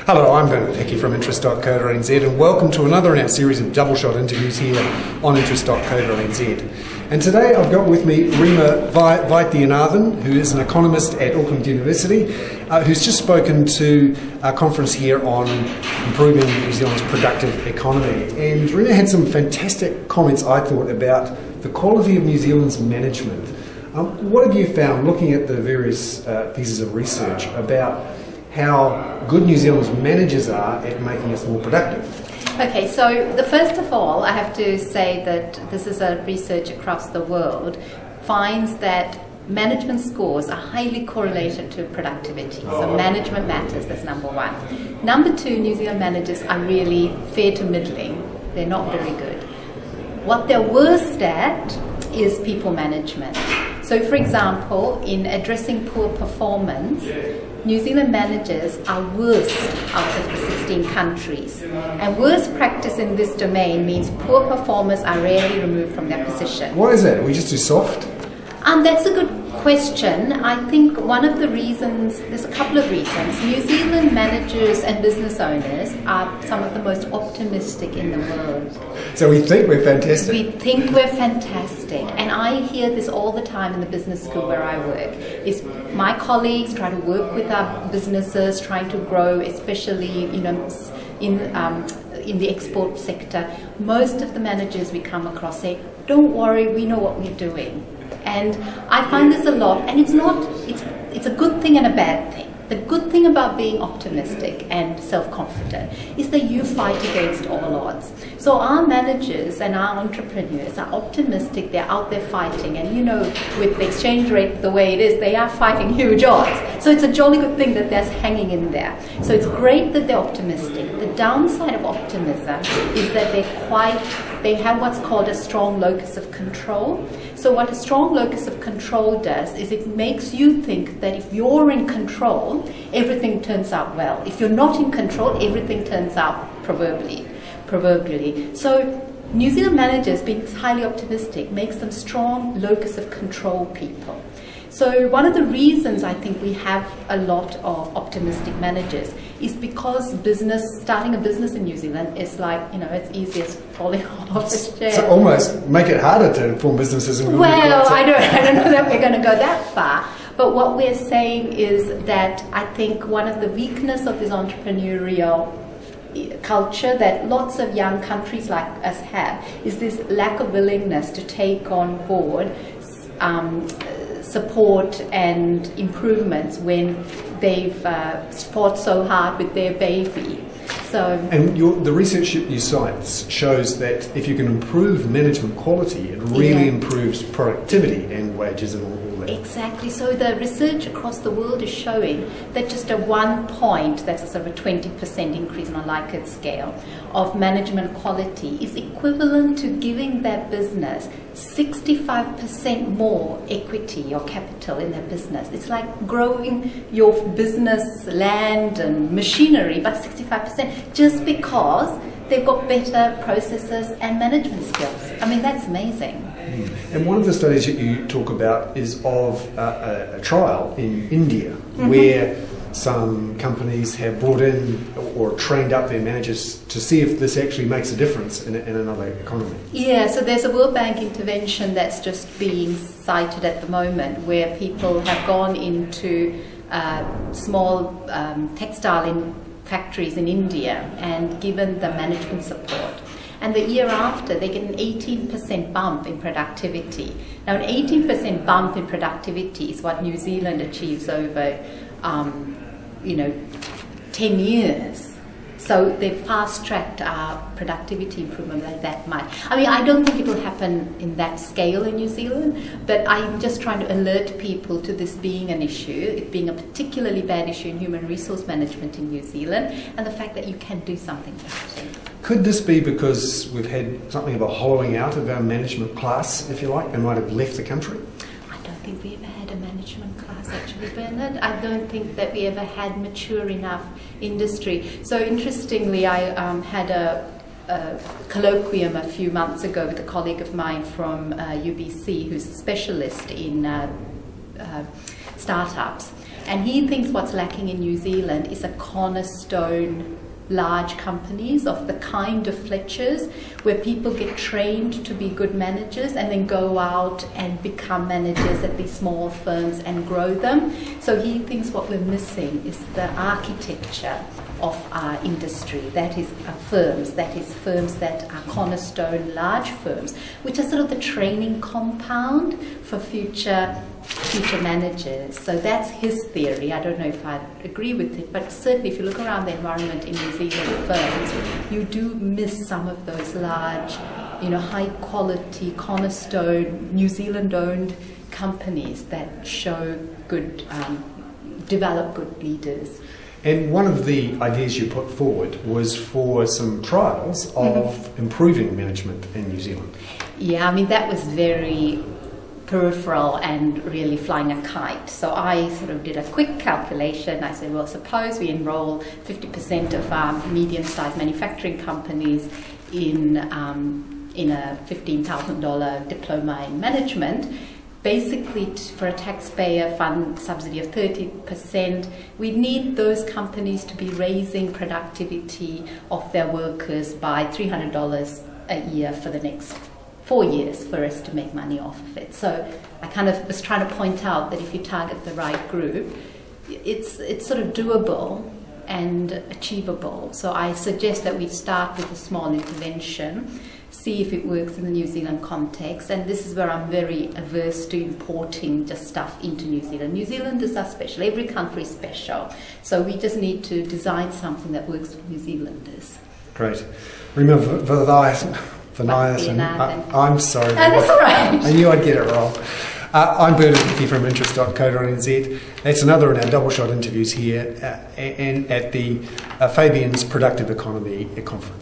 Hello, I'm Bernard Hickey from Interest.co.nz and welcome to another in our series of double shot interviews here on Interest.co.nz. And today I've got with me DSRhemaVaithianathan, who is an economist at Auckland University, who's just spoken to a conference here on improving New Zealand's productive economy. And Rima had some fantastic comments, I thought, about the quality of New Zealand's management. What have you found, looking at the various pieces of research, about how good New Zealand's managers are at making us more productive? Okay, so first of all, I have to say that this is a research across the world finds that management scores are highly correlated to productivity. So management matters, that's number one. Number two, New Zealand managers are really fair to middling. They're not very good. What they're worst at is people management. So for example, in addressing poor performance, New Zealand managers are worst out of the 16 countries. And worst practice in this domain means poor performers are rarely removed from their position. Why is that? Are we just too soft? That's a good question. I think one of the reasons, there's a couple of reasons. New Zealand managers and business owners are some of the most optimistic in the world. So we think we're fantastic. We think we're fantastic. And I hear this all the time in the business school where I work. Is my colleagues try to work with our businesses, trying to grow, especially in the export sector. Most of the managers we come across say, "Don't worry, we know what we're doing." And I find this a lot, and it's a good thing and a bad thing. The good thing about being optimistic and self-confident is that you fight against all odds. So our managers and our entrepreneurs are optimistic, they're out there fighting, and with the exchange rate the way it is, they are fighting huge odds. So it's a jolly good thing that they're hanging in there. So it's great that they're optimistic. The downside of optimism is that they have what's called a strong locus of control. So what a strong locus of control does is it makes you think that if you're in control, everything turns out well. If you're not in control, everything turns out proverbially. So New Zealand managers being highly optimistic makes them strong locus of control people. So one of the reasons I think we have a lot of optimistic managers is because starting a business in New Zealand is like, it's easy as falling off a chair. So almost make it harder to form businesses. Well, I don't know that we're going to go that far. But what we're saying is that I think one of the weakness of this entrepreneurial culture that lots of young countries like us have is this lack of willingness to take on board support and improvements when they've fought so hard with their baby. And the research you cite shows that if you can improve management quality, it really improves productivity and wages and all that. Exactly. So the research across the world is showing that just a 1 point, that's a sort of a 20% increase on a Likert scale, of management quality is equivalent to giving that business 65% more equity or capital in their business. It's like growing your business land and machinery by 65% just because they've got better processes and management skills. I mean, that's amazing. And one of the studies that you talk about is of a trial in India where some companies have brought in or trained up their managers to see if this actually makes a difference in another economy. Yeah, so there's a World Bank intervention that's just being cited at the moment where people have gone into small textile factories in India and given the management support. And the year after, they get an 18% bump in productivity. Now, an 18% bump in productivity is what New Zealand achieves over, 10 years. So they fast-tracked our productivity improvement by that much. I mean, I don't think it will happen in that scale in New Zealand, but I'm just trying to alert people to this being an issue, it being a particularly bad issue in human resource management in New Zealand, and the fact that you can do something about it. Could this be because we've had something of a hollowing out of our management class, if you like, and might have left the country? I don't think we ever had a management class, actually, Bernard. I don't think that we ever had mature enough industry. So interestingly, I had a colloquium a few months ago with a colleague of mine from UBC who's a specialist in startups. And he thinks what's lacking in New Zealand is a cornerstone large companies of the kind of Fletchers, where people get trained to be good managers and then go out and become managers at these small firms and grow them. So he thinks what we're missing is the architecture of our industry, that is firms that are cornerstone large firms, which are sort of the training compound for future managers. So that's his theory. I don't know if I agree with it, but certainly if you look around the environment in New Zealand firms, you do miss some of those large, high quality cornerstone New Zealand owned companies that show good, develop good leaders. And one of the ideas you put forward was for some trials of improving management in New Zealand. Yeah, I mean, that was very peripheral and really flying a kite. So I sort of did a quick calculation. I said, well, suppose we enroll 50% of our medium-sized manufacturing companies in a $15,000 diploma in management. Basically, for a taxpayer fund subsidy of 30%, we need those companies to be raising productivity of their workers by $300 a year for the next 4 years for us to make money off of it. So I kind of was trying to point out that if you target the right group, it's sort of doable and achievable. So I suggest that we start with a small intervention, see if it works in the New Zealand context, and this is where I'm very averse to importing just stuff into New Zealand. New Zealanders are special, every country is special, so we just need to design something that works for New Zealanders. Great. DSRhemaVaithianathan. I'm sorry. No, that's all right. I knew I'd get it wrong. I'm Bernard from interest.co.nz. That's another in our double shot interviews here and at the Fabian's Productive Economy Conference.